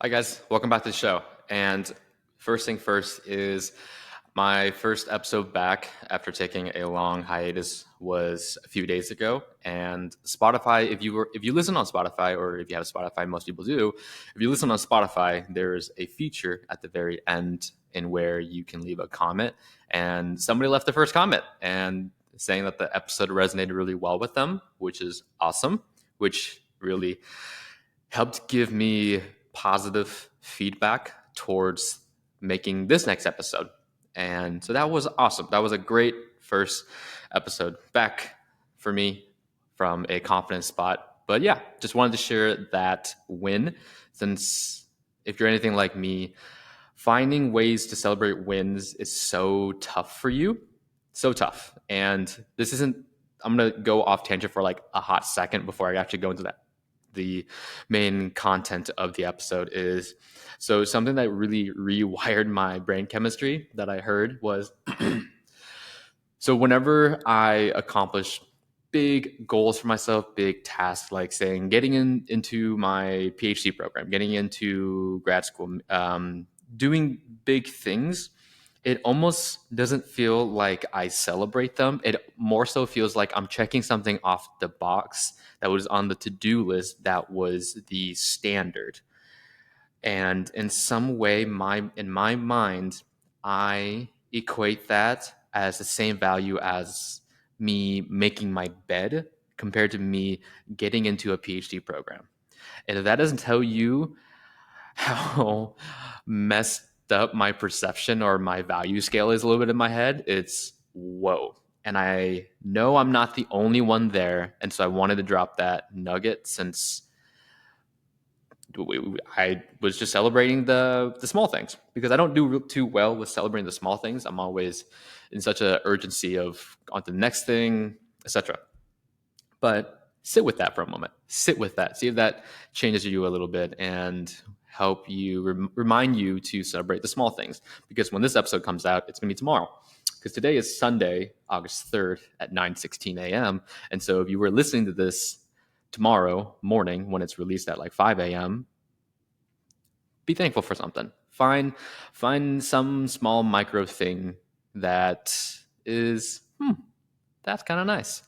Hi guys, welcome back to the show. And first thing first is my first episode back after taking a long hiatus was a few days ago. And Spotify, if you listen on Spotify, or if you have Spotify, most people do. If you listen on Spotify, there's a feature at the very end in where you can leave a comment. And somebody left the first comment and saying that the episode resonated really well with them, which is awesome, which really helped give me positive feedback towards making this next episode. And so that was awesome. That was a great first episode back for me from a confidence spot. But yeah, just wanted to share that win, since if you're anything like me, finding ways to celebrate wins is so tough for you. So tough. And this isn't, I'm going to go off tangent for like a hot second before I actually go into that. The main content of the episode is so something that really rewired my brain chemistry that I heard was so whenever I accomplish big goals for myself, big tasks like saying getting into my PhD program, getting into grad school, doing big things, it almost doesn't feel like I celebrate them. It more so feels like I'm checking something off the box that was on the to-do list that was the standard. And in some way, in my mind, I equate that as the same value as me making my bed compared to me getting into a PhD program. And if that doesn't tell you how messed up my perception or my value scale is a little bit in my head, it's whoa. And I know I'm not the only one there. And so I wanted to drop that nugget since I was just celebrating the small things, because I don't do too well with celebrating the small things. I'm always in such a urgency of on to the next thing, etc. But sit with that for a moment. Sit with that. See if that changes you a little bit and help you remind you to celebrate the small things. Because when this episode comes out, it's going to be tomorrow. Because today is Sunday, August 3rd at 9:16 a.m. And so if you were listening to this tomorrow morning when it's released at like 5 a.m., be thankful for something. Find some small micro thing that is that's kind of nice,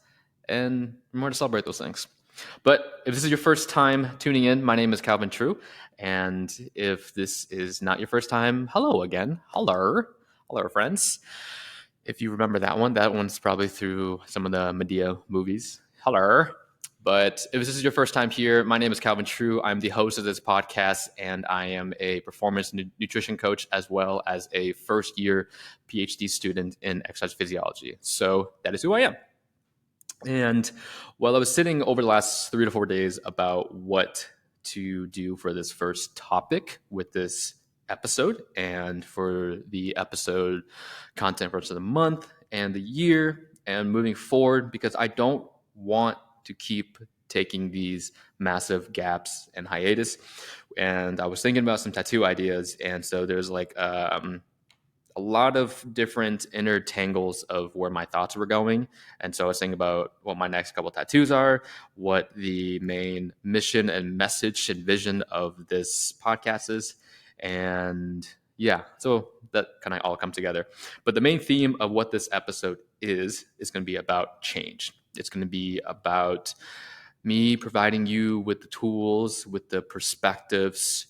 and more to celebrate those things. But if this is your first time tuning in, my name is Calvin True, and if this is not your first time, hello again, hello friends. If you remember that one's probably through some of the Medea movies. Hello. But if this is your first time here, my name is Calvin True. I'm the host of this podcast, and I am a performance nutrition coach as well as a first year PhD student in exercise physiology. So that is who I am. And while I was sitting over the last 3 to 4 days about what to do for this first topic with this episode and for the episode content for the rest of the month and the year and moving forward, because I don't want to keep taking these massive gaps and hiatus. And I was thinking about some tattoo ideas. And so there's like a lot of different inner tangles of where my thoughts were going. And so I was thinking about what my next couple tattoos are, what the main mission and message and vision of this podcast is. And yeah, so that kind of all come together. But the main theme of what this episode is going to be about change. It's going to be about me providing you with the tools, with the perspectives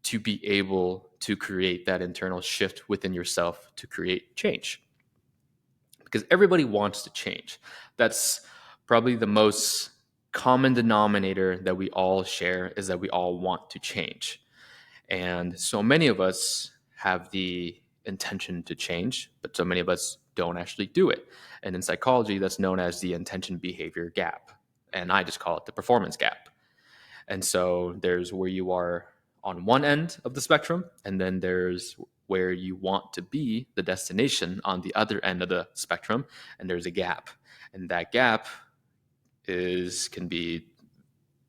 to be able to create that internal shift within yourself to create change. Because everybody wants to change. That's probably the most common denominator that we all share, is that we all want to change. And so many of us have the intention to change, but so many of us don't actually do it. And in psychology, that's known as the intention behavior gap. And I just call it the performance gap. And so there's where you are on one end of the spectrum, and then there's where you want to be, the destination, on the other end of the spectrum, and there's a gap. And that gap can be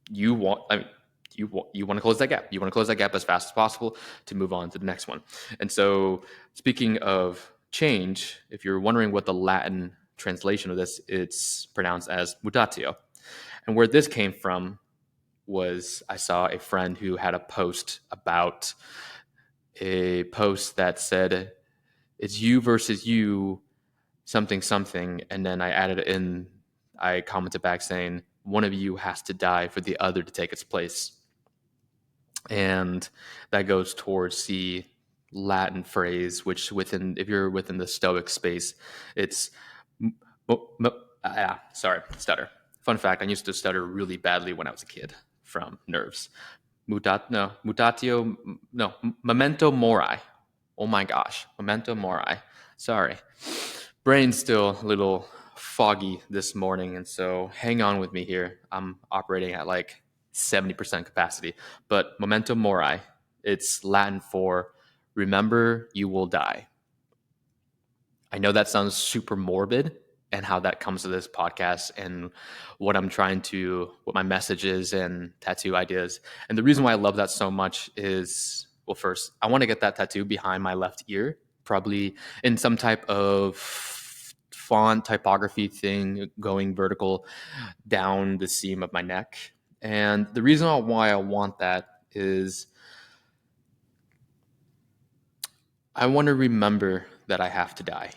you want I mean, you want to close that gap. You want to close that gap as fast as possible to move on to the next one. And so speaking of change, if you're wondering what the Latin translation of this, it's pronounced as mutatio. And where this came from was I saw a friend who had a post about a post that said, it's you versus you, something, something. And then I commented back saying, one of you has to die for the other to take its place. And that goes towards the Latin phrase, which if you're within the Stoic space, it's sorry, stutter. Fun fact: I used to stutter really badly when I was a kid from nerves. Mutatio, no, memento mori. Oh my gosh, memento mori. Sorry, brain's still a little foggy this morning, and so hang on with me here. I'm operating at like 70% capacity, but memento mori, it's Latin for remember you will die. I know that sounds super morbid, and how that comes to this podcast and what my message is and tattoo ideas. And the reason why I love that so much is, well, first, I want to get that tattoo behind my left ear, probably in some type of font typography thing going vertical down the seam of my neck. And the reason why I want that is I want to remember that I have to die.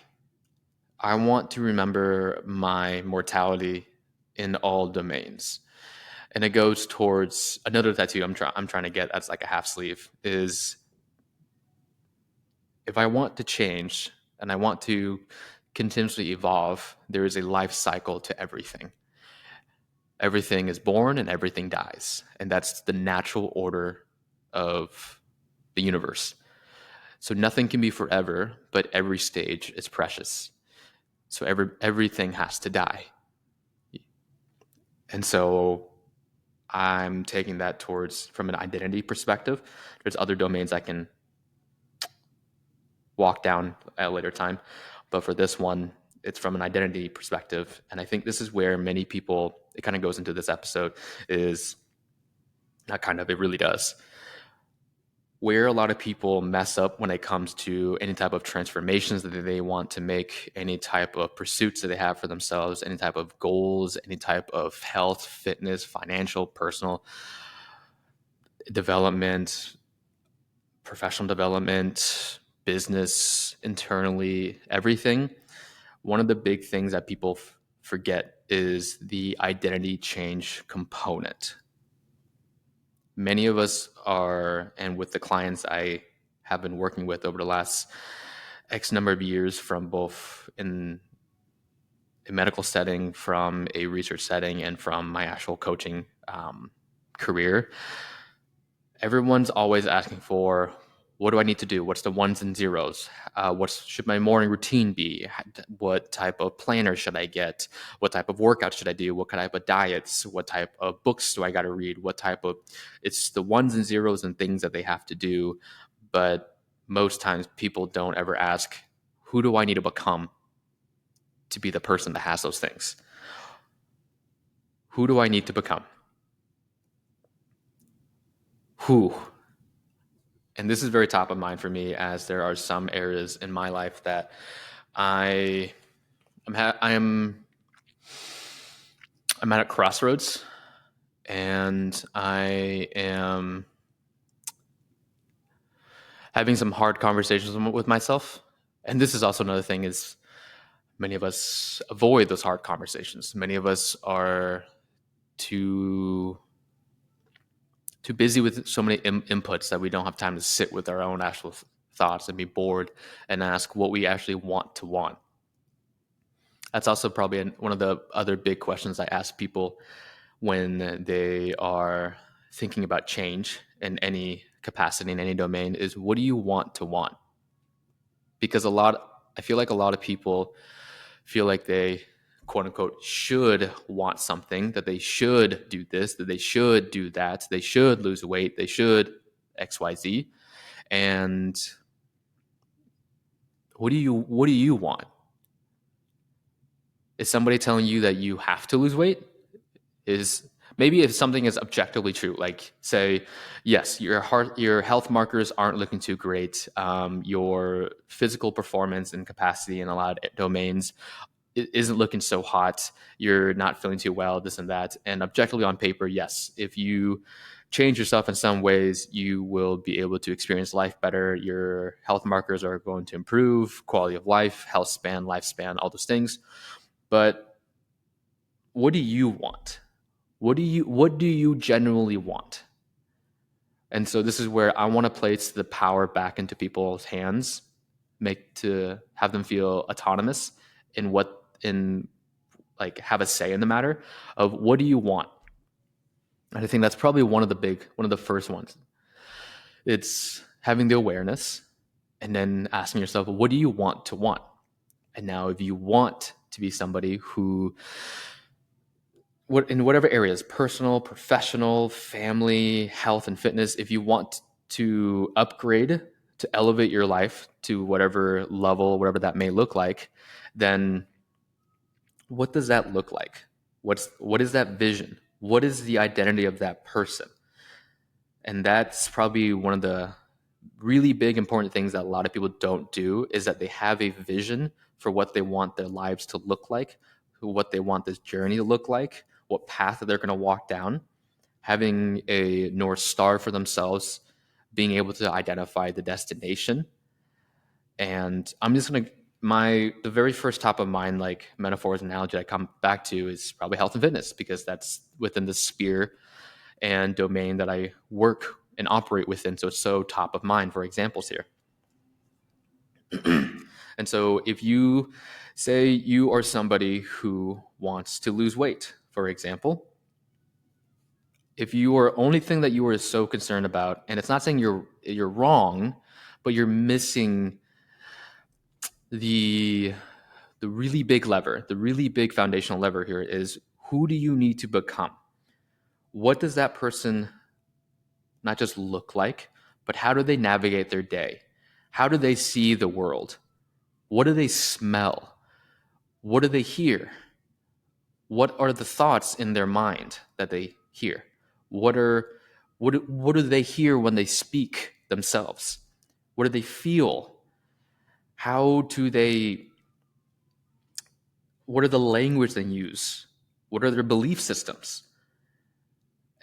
I want to remember my mortality in all domains. And it goes towards another tattoo I'm trying to get as like a half sleeve is, if I want to change and I want to continuously evolve, there is a life cycle to everything. Everything is born and everything dies. And that's the natural order of the universe. So nothing can be forever, but every stage is precious. So everything has to die. And so I'm taking that towards from an identity perspective. There's other domains I can walk down at a later time. But for this one, it's from an identity perspective. And I think this is where many people, it kind of goes into this episode, is not kind of, it really does. Where a lot of people mess up when it comes to any type of transformations that they want to make, any type of pursuits that they have for themselves, any type of goals, any type of health, fitness, financial, personal development, professional development, business, internally, everything. One of the big things that people forget is the identity change component. Many of us are, and with the clients I have been working with over the last X number of years, from both in a medical setting, from a research setting, and from my actual coaching career, everyone's always asking for, what do I need to do? What's the ones and zeros? What should my morning routine be? What type of planner should I get? What type of workout should I do? What type of diets? What type of books do I got to read? It's the ones and zeros and things that they have to do. But most times people don't ever ask, who do I need to become to be the person that has those things? Who do I need to become? Who? And this is very top of mind for me, as there are some areas in my life that I'm at a crossroads, and I am having some hard conversations with myself. And this is also another thing, is many of us avoid those hard conversations. Many of us are too busy with so many inputs that we don't have time to sit with our own actual thoughts and be bored and ask what we actually want to want. That's also probably one of the other big questions I ask people when they are thinking about change in any capacity, in any domain, is, what do you want to want? Because I feel like a lot of people feel like they, quote unquote, should want something, that they should do this, that they should do that, they should lose weight, they should XYZ. And what do you want? Is somebody telling you that you have to lose weight? Is maybe if something is objectively true, like, say, yes, your health markers aren't looking too great, your physical performance and capacity in a lot of domains it isn't looking so hot, you're not feeling too well, this and that. And objectively on paper, yes, if you change yourself in some ways, you will be able to experience life better. Your health markers are going to improve, quality of life, health span, lifespan, all those things. But what do you want? What do you genuinely want? And so this is where I want to place the power back into people's hands, make to have them feel autonomous in what in like have a say in the matter of what do you want. And I think that's probably one of the first ones. It's having the awareness and then asking yourself, what do you want to want? And now if you want to be somebody who in whatever areas, personal, professional, family, health, and fitness, if you want to upgrade, to elevate your life to whatever level, whatever that may look like, then what does that look like? What is that vision? What is the identity of that person? And that's probably one of the really big important things that a lot of people don't do, is that they have a vision for what they want their lives to look like, what they want this journey to look like, what path that they're going to walk down, having a North Star for themselves, being able to identify the destination. And I'm just going to, the very first top of mind, like metaphors, analogy I come back to is probably health and fitness, because that's within the sphere and domain that I work and operate within. So it's so top of mind for examples here. And so if you say you are somebody who wants to lose weight, for example, if you are only thing that you are so concerned about, and it's not saying you're wrong, but you're missing the really big lever, the really big foundational lever here is, who do you need to become? What does that person not just look like, but how do they navigate their day? How do they see the world? What do they smell? What do they hear? What are the thoughts in their mind that they hear? What do they hear when they speak themselves? What do they feel? How do they What are the language they use? What are their belief systems?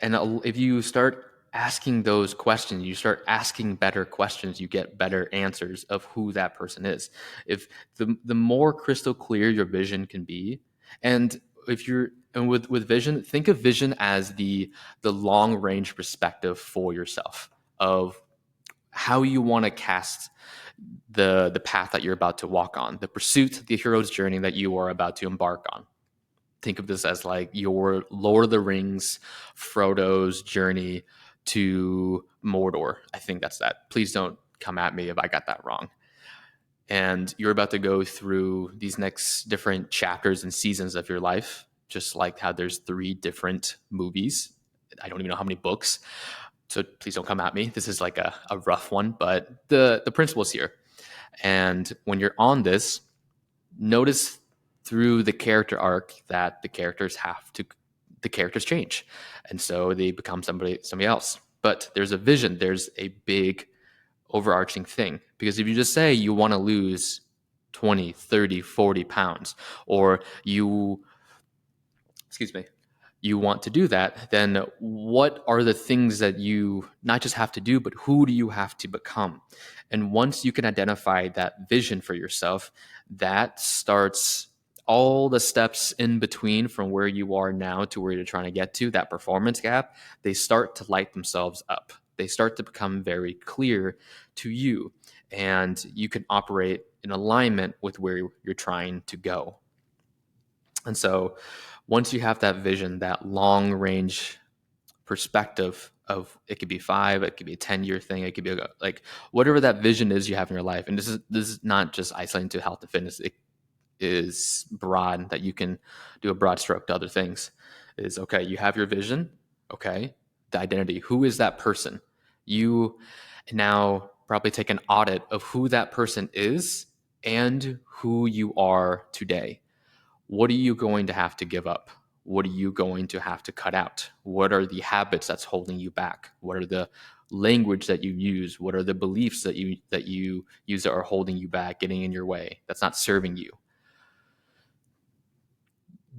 And if you start asking those questions, you start asking better questions, you get better answers of who that person is. If the more crystal clear your vision can be, and if you're and with vision, think of vision as the long range perspective for yourself of how you want to cast the path that you're about to walk on, the pursuit, the hero's journey that you are about to embark on. Think of this as like your Lord of the Rings, Frodo's journey to Mordor. I think that's that. Please don't come at me if I got that wrong. And you're about to go through these next different chapters and seasons of your life, just like how there's 3 different movies. I don't even know how many books. So please don't come at me. This is like a rough one, but the principle's here. And when you're on this, notice through the character arc that the characters change, and so they become somebody else. But there's a vision, there's a big overarching thing, because if you just say you want to lose 20, 30, 40 pounds, or you want to do that, then what are the things that you not just have to do, but who do you have to become? And once you can identify that vision for yourself, that starts all the steps in between from where you are now to where you're trying to get to, that performance gap, they start to light themselves up. They start to become very clear to you, and you can operate in alignment with where you're trying to go. And so once you have that vision, that long range perspective of, it could be 5, it could be a 10-year thing, it could be like whatever that vision is you have in your life. And this is not just isolating to health and fitness. It is broad, that you can do a broad stroke to other things. Is okay, you have your vision. Okay, the identity. Who is that person? You now probably take an audit of who that person is and who you are today. What are you going to have to give up? What are you going to have to cut out? What are the habits that's holding you back? What are the language that you use? What are the beliefs that you use that are holding you back, getting in your way, that's not serving you?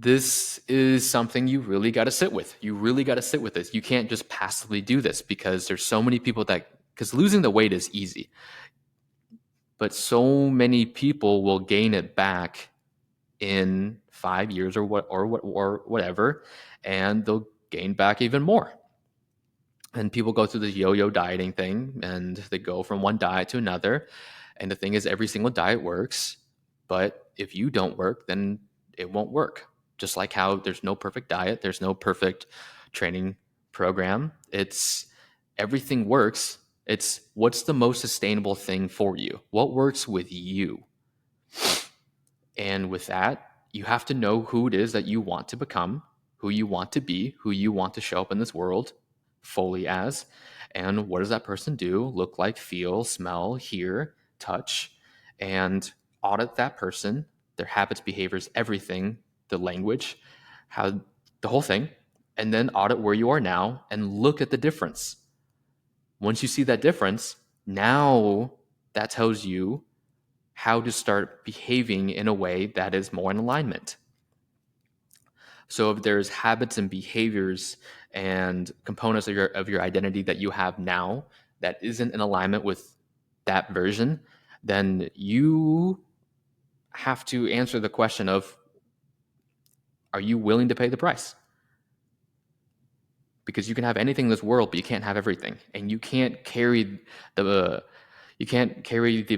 this is something you really got to sit with. You really got to sit with this. You can't just passively do this because there's so many people because losing the weight is easy, but so many people will gain it back in 5 years or whatever, and they'll gain back even more. And people go through this yo-yo dieting thing, and they go from one diet to another. And the thing is, every single diet works, but if you don't work, then it won't work. Just like how there's no perfect diet, there's no perfect training program. It's everything works. It's what's the most sustainable thing for you? What works with you? And with that, you have to know who it is that you want to become, who you want to be, who you want to show up in this world fully as, and what does that person do, look like, feel, smell, hear, touch, and audit that person, their habits, behaviors, everything, the language, how the whole thing, and then audit where you are now and look at the difference. Once you see that difference, now that tells you how to start behaving in a way that is more in alignment. So if there's habits and behaviors and components of your identity that you have now that isn't in alignment with that version, then you have to answer the question of, are you willing to pay the price? Because you can have anything in this world, but you can't have everything, and you can't carry the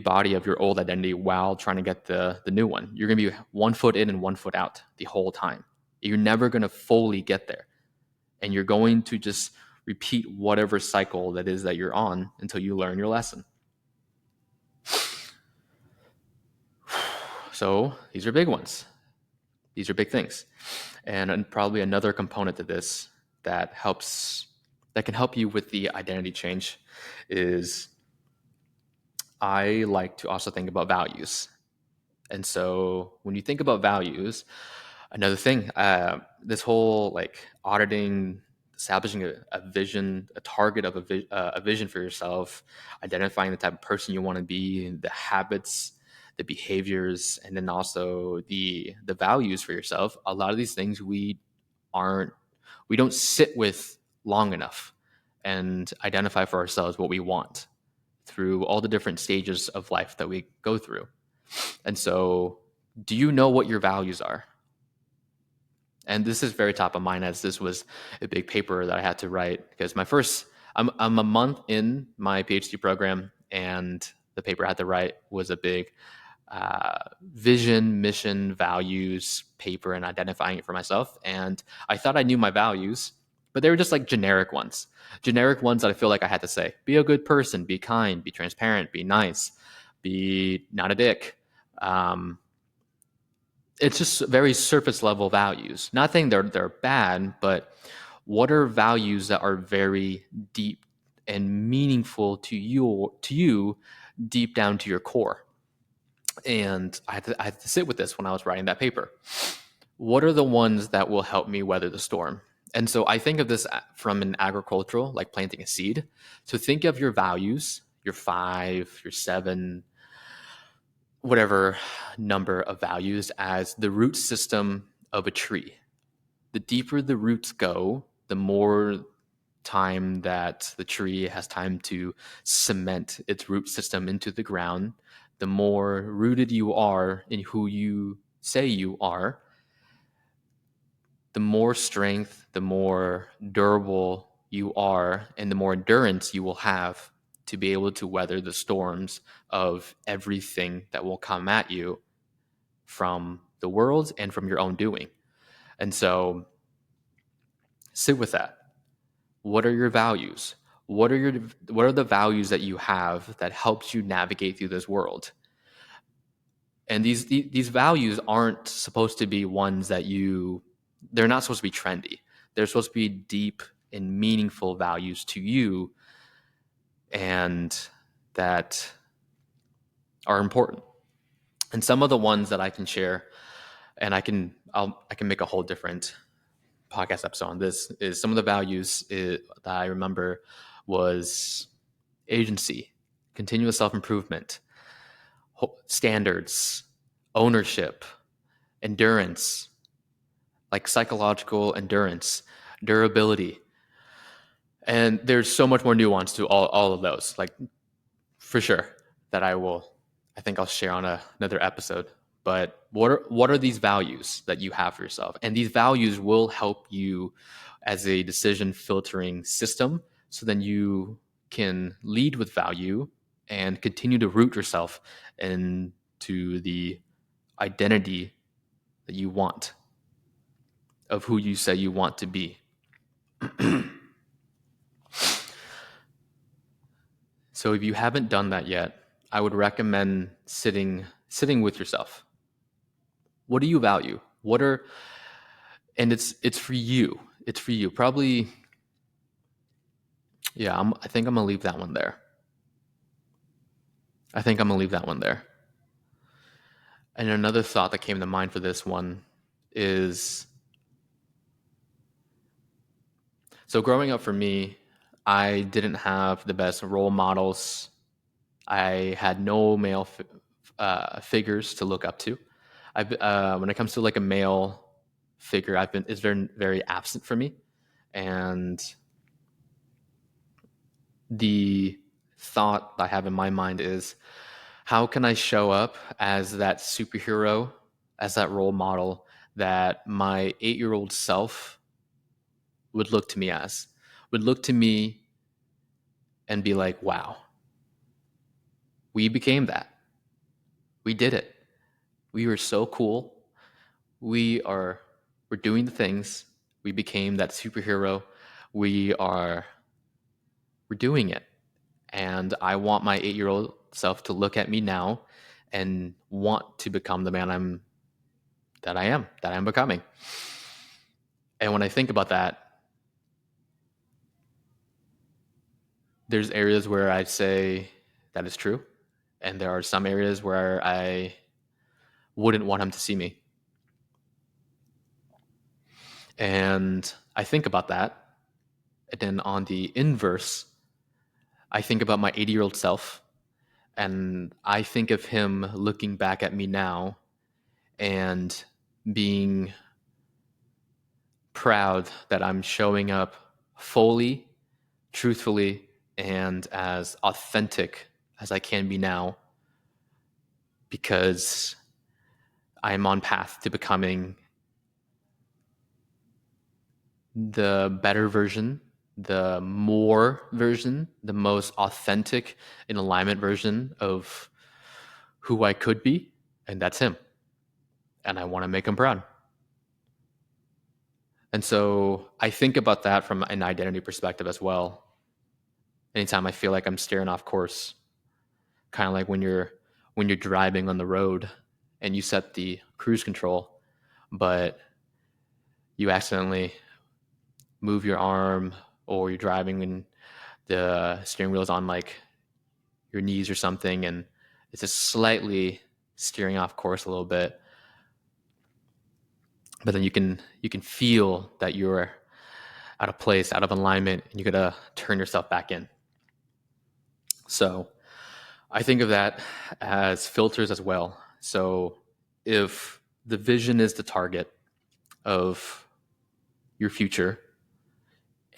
body of your old identity while trying to get the new one. You're going to be 1 foot in and 1 foot out the whole time. You're never going to fully get there. And you're going to just repeat whatever cycle that is that you're on until you learn your lesson. So these are big ones. These are big things. And probably another component to this that can help you with the identity change is I like to also think about values. And so when you think about values, another thing, this whole like auditing, establishing a vision, a target of a vision for yourself, identifying the type of person you want to be, the habits, the behaviors, and then also the values for yourself. A lot of these things we don't sit with long enough and identify for ourselves what we want through all the different stages of life that we go through. And so, do you know what your values are? And this is very top of mind, as this was a big paper that I had to write because I'm a month in my PhD program, and the paper I had to write was a big vision, mission, values paper, and identifying it for myself. And I thought I knew my values, but they were just like generic ones that I feel like I had to say: be a good person, be kind, be transparent, be nice, be not a dick. It's just very surface level values. Not saying they're bad, but what are values that are very deep and meaningful to you deep down to your core? And I had to sit with this when I was writing that paper. What are the ones that will help me weather the storm? And so I think of this from an agricultural, like planting a seed. So think of your values, your 5, your 7, whatever number of values, as the root system of a tree. The deeper the roots go, the more time that the tree has time to cement its root system into the ground, the more rooted you are in who you say you are, the more strength, the more durable you are, and the more endurance you will have to be able to weather the storms of everything that will come at you from the world and from your own doing. And so sit with that. What are your values? What are the values that you have that helps you navigate through this world? And these values aren't supposed to be ones that they're not supposed to be trendy. They're supposed to be deep and meaningful values to you and that are important. And some of the ones that I can share, and I can make a whole different podcast episode on this, is some of the values that I remember was agency, continuous self-improvement, standards, ownership, endurance, like psychological endurance, durability. And there's so much more nuance to all of those, like for sure, that I think I'll share on another episode. But what are these values that you have for yourself? And these values will help you as a decision filtering system. So then you can lead with value and continue to root yourself into the identity that you want of who you say you want to be. So if you haven't done that yet, I would recommend sitting with yourself. What do you value? What are and it's for you. It's for you. Probably yeah, I think I'm going to leave that one there. I think I'm going to leave that one there. And another thought that came to mind for this one is so growing up for me, I didn't have the best role models. I had no male figures to look up to. When it comes to like a male figure, it's very very absent for me, and the thought I have in my mind is, how can I show up as that superhero, as that role model that my 8-year-old self would look to me as, would look to me and be like, wow, we became that. We did it. We were so cool. We're doing the things. We became that superhero. We're doing it. And I want my 8-year-old self to look at me now and want to become the man that I'm becoming. And when I think about that, there's areas where I say that is true. And there are some areas where I wouldn't want him to see me. And I think about that. And then on the inverse, I think about my 80-year-old self. And I think of him looking back at me now and being proud that I'm showing up fully, truthfully, and as authentic as I can be now, because I'm on path to becoming the better version, the more version, the most authentic in alignment version of who I could be, and that's him. And I want to make him proud. And so I think about that from an identity perspective as well. Anytime I feel like I'm steering off course, kind of like when you're driving on the road and you set the cruise control, but you accidentally move your arm, or you're driving and the steering wheel is on like your knees or something, and it's just slightly steering off course a little bit. But then you can feel that you're out of place, out of alignment, and you gotta turn yourself back in. So I think of that as filters as well. So if the vision is the target of your future,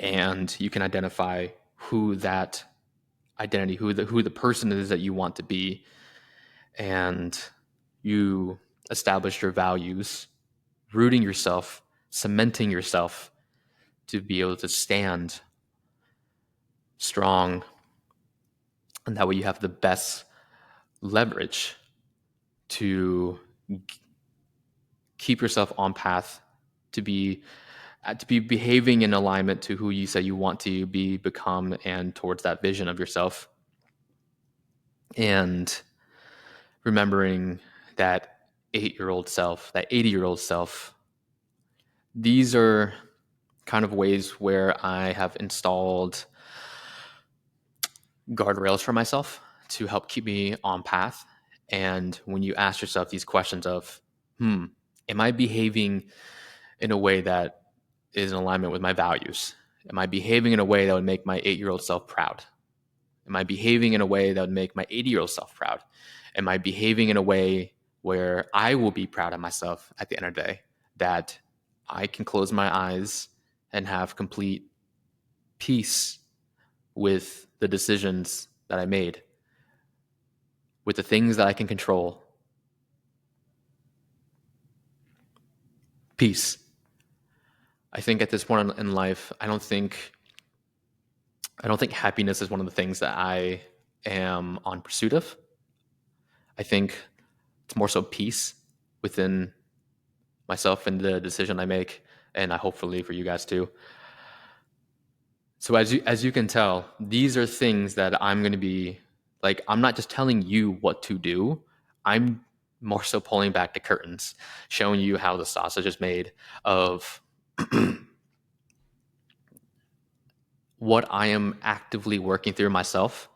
and you can identify who that identity, who the person is that you want to be, and you establish your values, rooting yourself, cementing yourself to be able to stand strong, and that way you have the best leverage to keep yourself on path to be behaving in alignment to who you say you want to become, and towards that vision of yourself. And remembering that 8-year-old self, that 80-year-old self, these are kind of ways where I have installed guardrails for myself to help keep me on path. And when you ask yourself these questions of, am I behaving in a way that is in alignment with my values? Am I behaving in a way that would make my 8-year-old self proud? Am I behaving in a way that would make my 80-year-old self proud? Am I behaving in a way where I will be proud of myself at the end of the day, that I can close my eyes and have complete peace with the decisions that I made, with the things that I can control. Peace. I think at this point in life, I don't think happiness is one of the things that I am on pursuit of. I think it's more so peace within myself and the decision I make, and I hopefully for you guys too. So as you can tell, these are things that I'm going to be like. I'm not just telling you what to do. I'm more so pulling back the curtains, showing you how the sausage is made of what I am actively working through myself.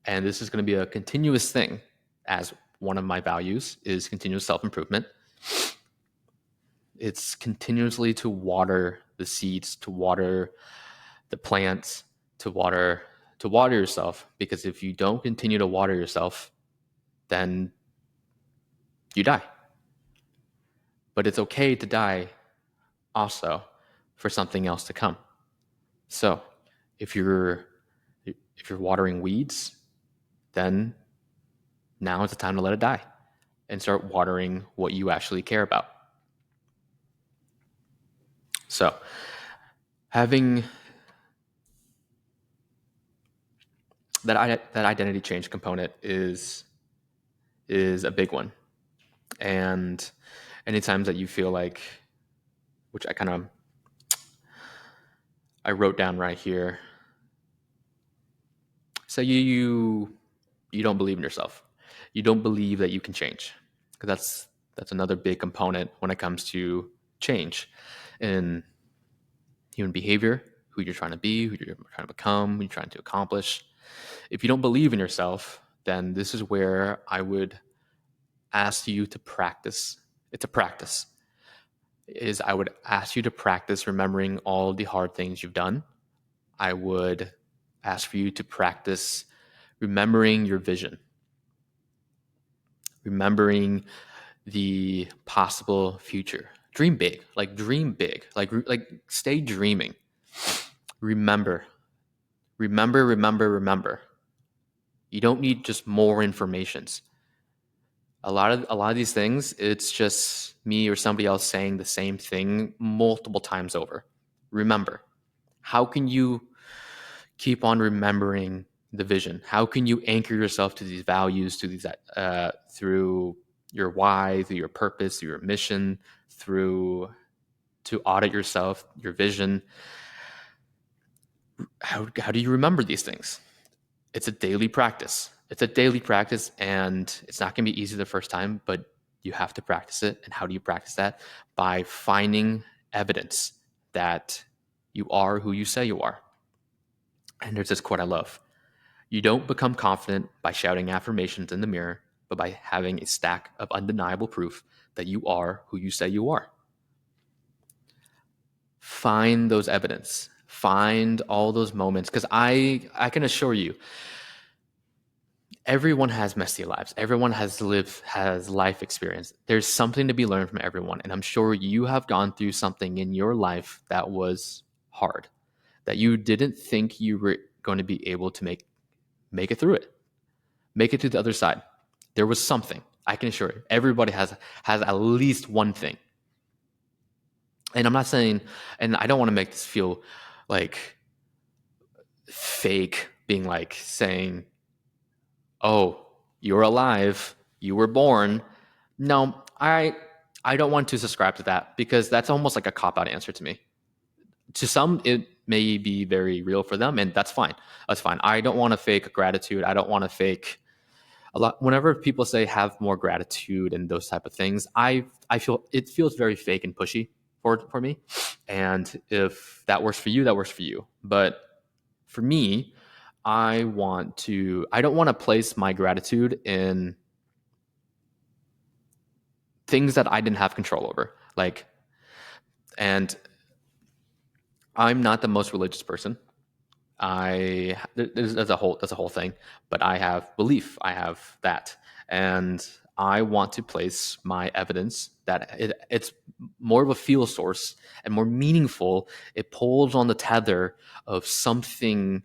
And this is going to be a continuous thing, as one of my values is continuous self-improvement. It's continuously to water the seeds, to water the plants, to water yourself, because if you don't continue to water yourself, then you die. But it's okay to die also for something else to come. So, if you're watering weeds, then now is the time to let it die and start watering what you actually care about. So, having that identity change component is a big one. And anytime that you feel like, which I wrote down right here. So you don't believe in yourself. You don't believe that you can change, because that's another big component when it comes to change in human behavior, who you're trying to be, who you're trying to become, who you're trying to accomplish. If you don't believe in yourself, then this is where I would ask you to practice. It's a practice. I would ask you to practice remembering all the hard things you've done. I would ask for you to practice remembering your vision, remembering the possible future. Dream big, like stay dreaming. Remember. You don't need just more informations. A lot of these things, it's just me or somebody else saying the same thing multiple times over. Remember. How can you keep on remembering the vision? How can you anchor yourself to these values, to these through your why, through your purpose, through your mission, through to audit yourself, your vision? How do you remember these things? It's a daily practice. And it's not going to be easy the first time, but you have to practice it. And how do you practice that? By finding evidence that you are who you say you are. And there's this quote I love. You don't become confident by shouting affirmations in the mirror, but by having a stack of undeniable proof that you are who you say you are. Find those evidence. Find all those moments, because I can assure you, everyone has messy lives. Everyone has life experience. There's something to be learned from everyone, and I'm sure you have gone through something in your life that was hard, that you didn't think you were going to be able to make it through it. Make it to the other side. There was something. I can assure you. Everybody has at least one thing. And I'm not saying, and I don't want to make this feel like fake, being like saying, oh, you're alive, you were born. No, I don't want to subscribe to that, because that's almost like a cop-out answer to me. To some, it may be very real for them, and that's fine. That's fine. I don't want to fake gratitude. I don't want to fake a lot. Whenever people say have more gratitude and those type of things, I feel it feels very fake and pushy for me. And if that works for you, that works for you. But for me, I don't want to place my gratitude in things that I didn't have control over. And I'm not the most religious person. That's a whole thing, but I have belief. I have that, and I want to place my evidence that it's more of a fuel source and more meaningful. It pulls on the tether of something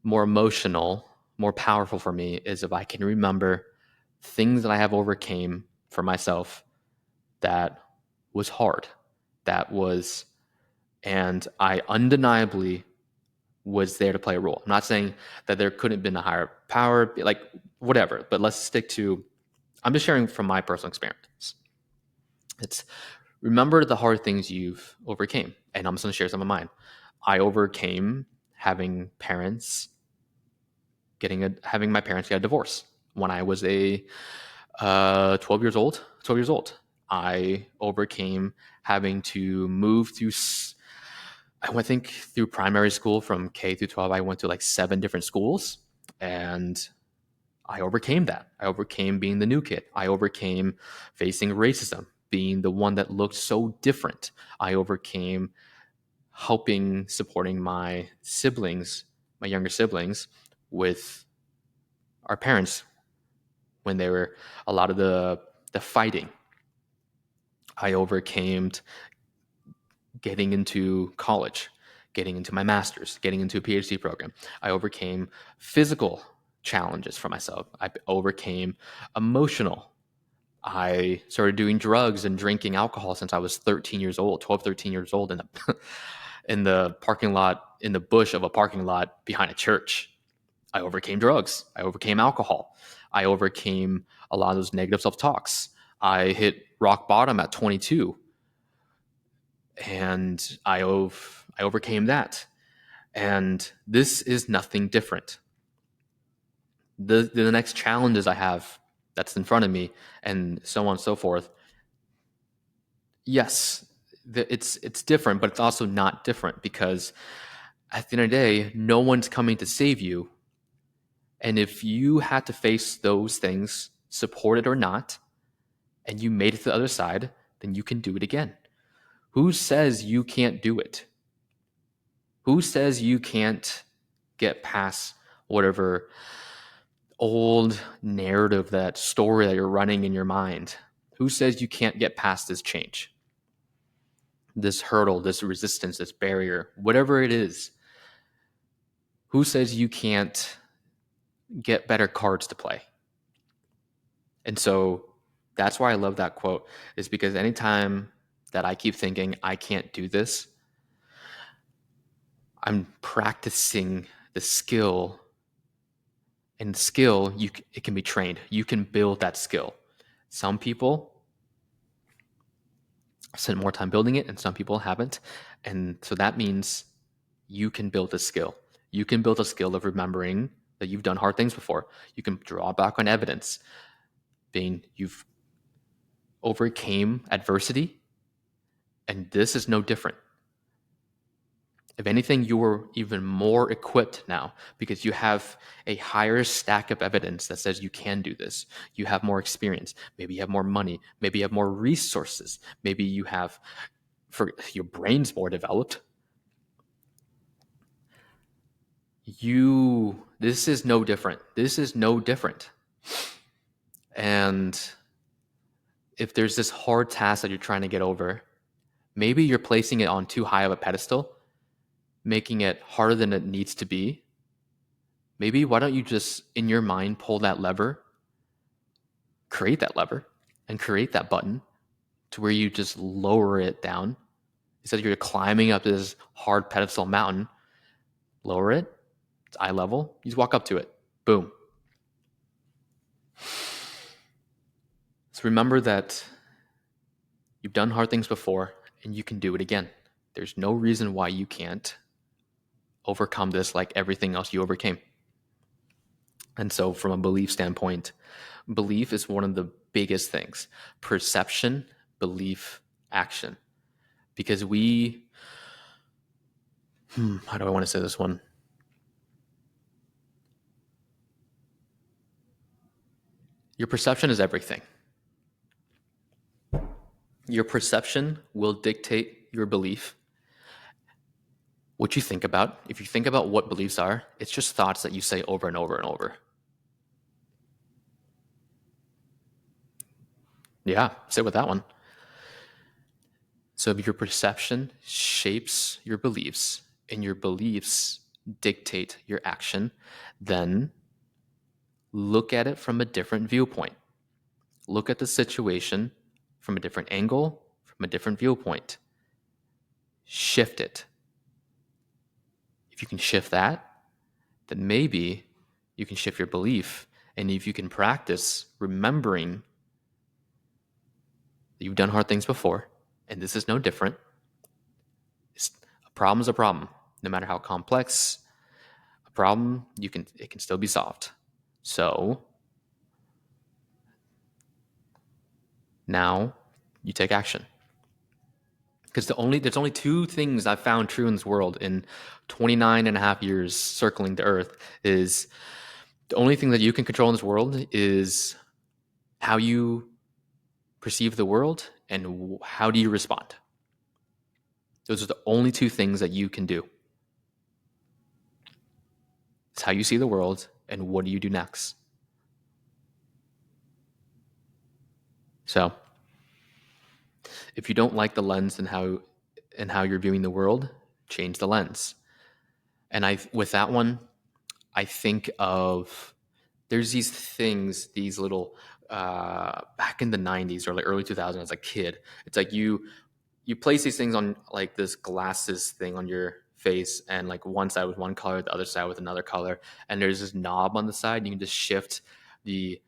more emotional, more powerful for me, is if I can remember things that I have overcame for myself that was hard, that was, and I undeniably was there to play a role. I'm not saying that there couldn't have been a higher power, like whatever, but let's stick to, I'm just sharing from my personal experience. It's remember the hard things you've overcame. And I'm just going to share some of mine. I overcame having having my parents get a divorce when I was 12 years old. 12 years old. I overcame having to move through. I think through primary school from K through 12. I went to like 7 different schools, and I overcame that. I overcame being the new kid. I overcame facing racism, being the one that looked so different. I overcame supporting my siblings, my younger siblings, with our parents when they were a lot of the fighting. I overcame getting into college, getting into my master's, getting into a PhD program. I overcame physical challenges for myself. I overcame emotional. I started doing drugs and drinking alcohol since I was 13 years old, 12, 13 years old in the, in the parking lot, in the bush of a parking lot behind a church. I overcame drugs. I overcame alcohol. I overcame a lot of those negative self-talks. I hit rock bottom at 22, and I overcame that. And this is nothing different. The next challenges I have that's in front of me, and so on and so forth. Yes, it's different, but it's also not different, because at the end of the day, no one's coming to save you. And if you had to face those things, support it or not, and you made it to the other side, then you can do it again. Who says you can't do it? Who says you can't get past whatever old narrative, that story that you're running in your mind? Who says you can't get past this change, this hurdle, this resistance, this barrier, whatever it is? Who says you can't get better cards to play? And so that's why I love that quote, is because anytime that I keep thinking I can't do this, I'm practicing the skill. And skill, it can be trained. You can build that skill. Some people spent more time building it, and some people haven't. And so that means you can build a skill. You can build a skill of remembering that you've done hard things before. You can draw back on evidence, being you've overcame adversity, and this is no different. If anything, you're even more equipped now because you have a higher stack of evidence that says you can do this. You have more experience. Maybe you have more money. Maybe you have more resources. Maybe you have, for your brain's more developed. This is no different. This is no different. And if there's this hard task that you're trying to get over, maybe you're placing it on too high of a pedestal, making it harder than it needs to be. Maybe why don't you just, in your mind, pull that lever, create that lever, and create that button to where you just lower it down. Instead of you're climbing up this hard pedestal mountain, lower it. It's eye level. You just walk up to it. Boom. So remember that you've done hard things before, and you can do it again. There's no reason why you can't overcome this like everything else you overcame. And so from a belief standpoint, belief is one of the biggest things. Perception, belief, action. Because how do I want to say this one? Your perception is everything. Your perception will dictate your belief. What you think about, if you think about what beliefs are, it's just thoughts that you say over and over and over. Yeah, sit with that one. So if your perception shapes your beliefs and your beliefs dictate your action, then look at it from a different viewpoint. Look at the situation from a different angle, from a different viewpoint. Shift it. If you can shift that, then maybe you can shift your belief. And if you can practice remembering that you've done hard things before, and this is no different, a problem is a problem. No matter how complex a problem, it can still be solved. So now you take action. Because there's only two things I've found true in this world in 29 and a half years circling the earth is the only thing that you can control in this world is how you perceive the world and how do you respond. Those are the only two things that you can do. It's how you see the world and what do you do next. So if you don't like the lens and how you're viewing the world, change the lens. And with that one, I think of there's these things, these little back in the 90s or like early 2000s as a kid. It's like you place these things on like this glasses thing on your face, and like one side with one color, the other side with another color, and there's this knob on the side. You can just shift the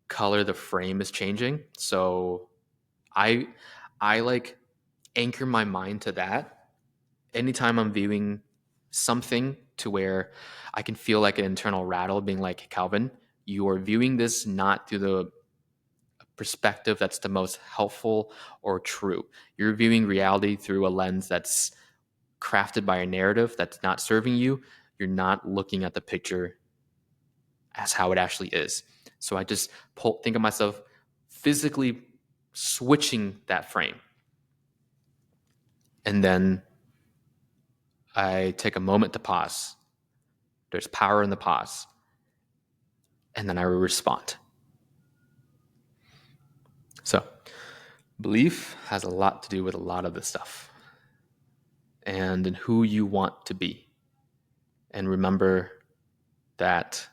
color the frame is changing. So I like anchor my mind to that anytime I'm viewing something, to where I can feel like an internal rattle being like, Calvin, you are viewing this not through the perspective that's the most helpful or true. You're viewing reality through a lens that's crafted by a narrative that's not serving you. You're not looking at the picture as how it actually is. So I just think of myself physically switching that frame. And then I take a moment to pause. There's power in the pause. And then I respond. So belief has a lot to do with a lot of this stuff and in who you want to be. And remember that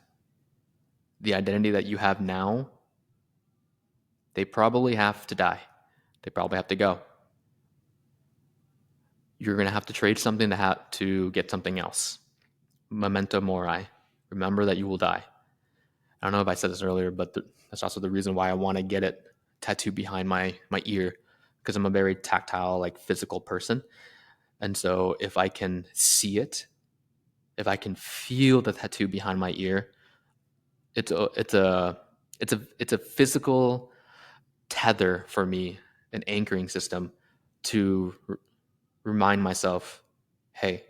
the identity that you have now, they probably have to die. They probably have to go. You're going to have to trade something to get something else. Memento mori. Remember that you will die. I don't know if I said this earlier, but that's also the reason why I want to get it tattooed behind my ear, because I'm a very tactile, like physical person. And so if I can see it, if I can feel the tattoo behind my ear, it's a physical tether for me, an anchoring system to remind myself, hey,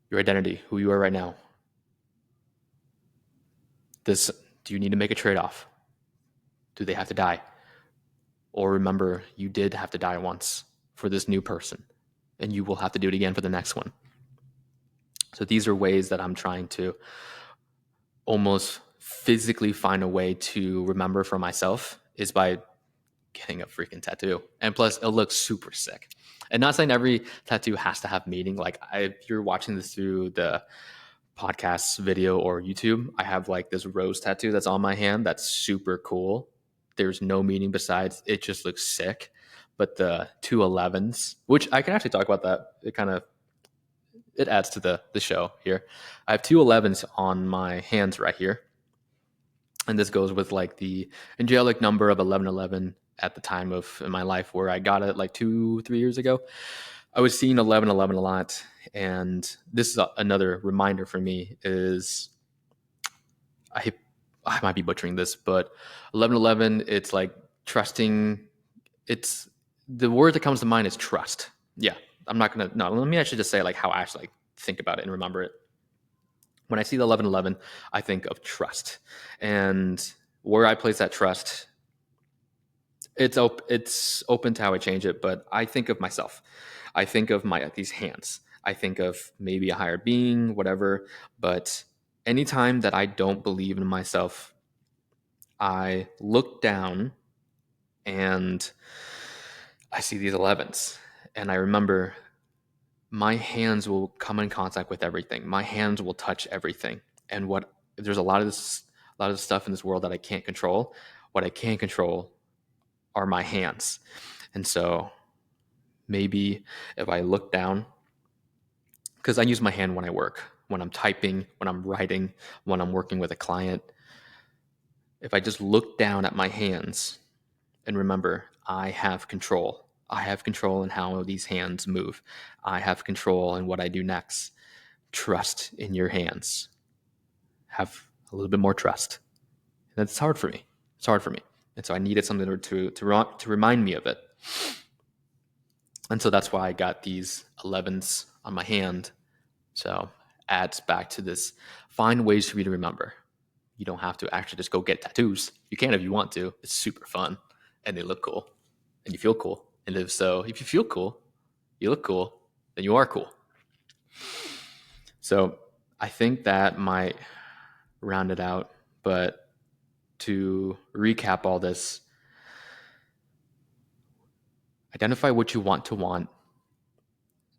your identity, who you are right now. Do you need to make a trade-off? Do they have to die? Or remember, you did have to die once for this new person, and you will have to do it again for the next one. So these are ways that I'm trying to almost physically find a way to remember for myself, is by getting a freaking tattoo. And plus, it looks super sick. And not saying every tattoo has to have meaning. Like if you're watching this through the podcast video or YouTube, I have like this rose tattoo that's on my hand that's super cool. There's no meaning besides it just looks sick. But the 211s, which I can actually talk about that, it adds to the show here. I have 211s on my hands right here. And this goes with like the angelic number of 1111 at the time of in my life where I got it like 2-3 years ago. I was seeing 1111 a lot. And this is another reminder for me is I might be butchering this, but 1111, it's like trusting. It's the word that comes to mind is trust. Yeah. I'm not going to, no, let me actually just say like how I actually like think about it and remember it. When I see the 1111, I think of trust, and where I place that trust, it's open to how I change it. But I think of myself. I think of these hands. I think of maybe a higher being, whatever. But anytime that I don't believe in myself, I look down and I see these 11s, and I remember my hands will come in contact with everything. My hands will touch everything. And what there's a lot of stuff in this world that I can't control. What I can control are my hands. And so maybe if I look down, because I use my hand when I work, when I'm typing, when I'm writing, when I'm working with a client, if I just look down at my hands and remember, I have control. I have control in how these hands move. I have control in what I do next. Trust in your hands. Have a little bit more trust. And it's hard for me. It's hard for me. And so I needed something to remind me of it. And so that's why I got these 11s on my hand. So adds back to this. Find ways for you to remember. You don't have to actually just go get tattoos. You can if you want to. It's super fun. And they look cool. And you feel cool. And if you feel cool, you look cool, then you are cool. So I think that might round it out. But to recap all this, identify what you want to want.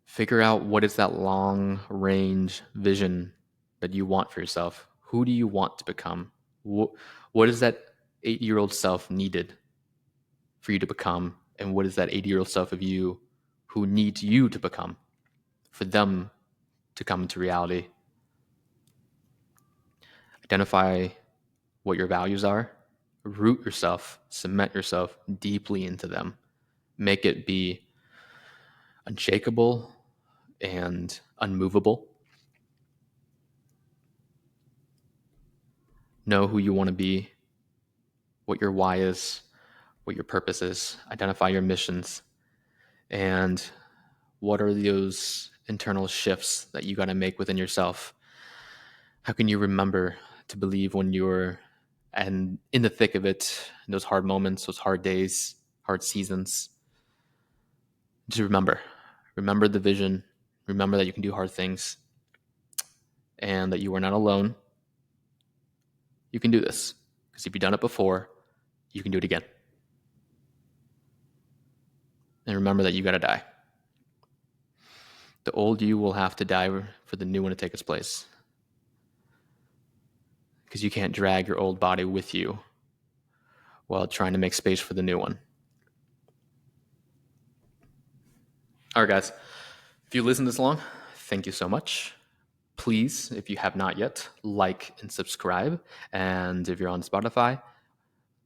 Figure out what is that long range vision that you want for yourself. Who do you want to become? What is that 8-year-old self needed for you to become? And what is that 80-year-old self of you who needs you to become for them to come into reality? Identify what your values are. Root yourself, cement yourself deeply into them. Make it be unshakable and unmovable. Know who you want to be, what your why is, what your purpose is. Identify your missions, and what are those internal shifts that you got to make within yourself. How can you remember to believe when you're and in the thick of it, in those hard moments, those hard days, hard seasons? Just remember the vision, remember that you can do hard things, and that you are not alone. You can do this, because if you've done it before, you can do it again. And remember that you got to die. The old you will have to die for the new one to take its place, because you can't drag your old body with you while trying to make space for the new one. All right, guys. If you listened this long, thank you so much. Please, if you have not yet, like and subscribe. And if you're on Spotify,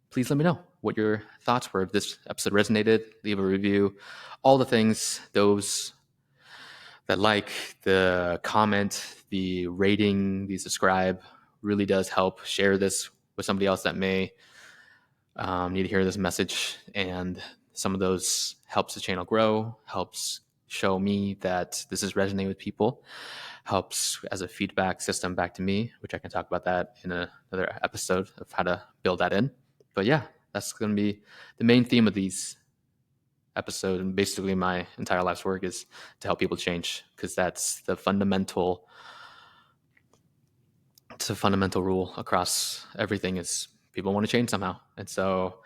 please let me know what your thoughts were. If this episode resonated, leave a review. All the things, those that like, the comment, the rating, the subscribe really does help. Share this with somebody else that may need to hear this message. And some of those helps the channel grow, helps show me that this is resonating with people, helps as a feedback system back to me, which I can talk about that in another episode of how to build that in. But yeah, that's going to be the main theme of these episodes, and basically my entire life's work is to help people change, because that's the fundamental rule across everything is people want to change somehow. And so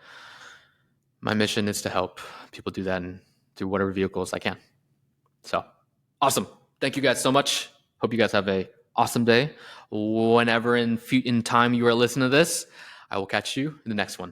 my mission is to help people do that, and through whatever vehicles I can. So awesome. Thank you guys so much. Hope you guys have a awesome day. Whenever in time you are listening to this, I will catch you in the next one.